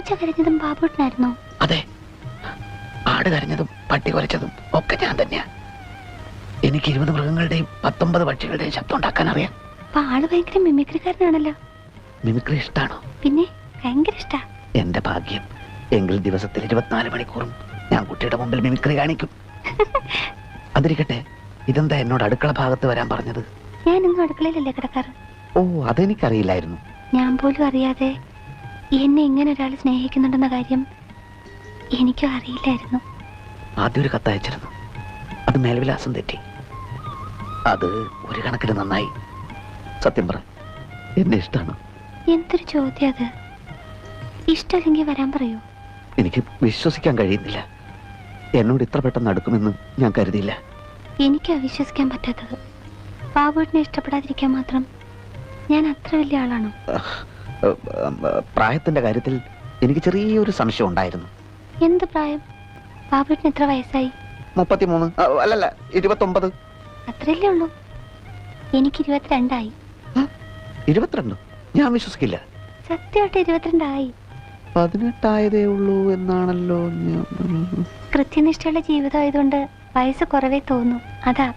പൂച്ച കരഞ്ഞതും ബാബുട്ടനായിരുന്നോ? അതെ, ആട് കരഞ്ഞതും പട്ടി കുരച്ചതും ഒക്കെ ഞാൻ തന്നെയാ. എനിക്ക് 20 മൃഗങ്ങളുടെയും 19 പക്ഷികളുടെയും ശബ്ദം ഉണ്ടാക്കാൻ അറിയാം. അപ്പൊ ആള് ഭയങ്കര മിമിക്രിക്കാരനാണല്ലോ. മിമിക്രി ഇഷ്ടാണോ? പിന്നെ ഭയങ്കര ഇഷ്ടാ. എന്റെ ഭാഗ്യം. എങ്കിൽ ദിവസത്തിൽ 24 മണിക്കൂറും ഞാൻ കുട്ടിയുടെ മുമ്പിൽ മിമിക്രി കാണിക്കും. അതിരിക്കട്ടെ, ഇതെന്താ എന്നോട് അടുക്കള ഭാഗത്ത് വരാൻ പറഞ്ഞത്? ഞാനിന്നും അടുക്കളയിലല്ലേ കിടക്കാറ്. ഓ, അതെനിക്കറിയില്ലായിരുന്നു. ഞാൻ പോലും അറിയാതെ എന്നെ ഇങ്ങനെ ഒരാൾ സ്നേഹിക്കുന്നുണ്ടെന്ന കാര്യം എനിക്കും അറിയില്ലായിരുന്നു. ആദ്യം ഒരു കത്തയച്ചിരുന്നു. അത് മേൽവിലാസം തെറ്റി. അത് ഒരു കണക്കിന് നന്നായി. സത്യം പറ, എന്നെ ഇഷ്ടമാണ്. എന്തൊരു ചോദ്യം അത്. ഇഷ്ടമല്ലെങ്കിൽ വരാൻ പറയൂ. എനിക്ക് വിശ്വസിക്കാൻ കഴിയുന്നില്ല. എന്നോട് ഇത്ര പെട്ടെന്ന് അടുക്കുമെന്ന് ഞാൻ കരുതിയില്ല. എനിക്ക് അവിശ്വസിക്കാൻ പറ്റാത്തത്. ബാബുവിനെ ഇഷ്ടപ്പെടാതിരിക്കാൻ മാത്രം ഞാൻ അത്ര വലിയ ആളാണോ? പ്രായത്തിന്റെ കാര്യത്തിൽ എനിക്ക് ചെറിയൊരു സംശയം ഉണ്ടായിരുന്നു. എന്ത് പ്രായം? ബാബുവിന് എത്ര വയസ്സായി? 33. അല്ലല്ല, 29. അത്രയല്ലേ ഉള്ളൂ. എനിക്ക് 22 ആയി. 22? ഞാൻ വിശ്വസിക്കില്ല. സത്യമായിട്ട് 22 ആയി. 18 ആയതേ ഉള്ളൂ എന്നാണല്ലോ. കൃത്യനിഷ്ഠയുള്ള ജീവിതം ആയതുകൊണ്ട് വയസ്സ് കുറവേ തോന്നും. അതാ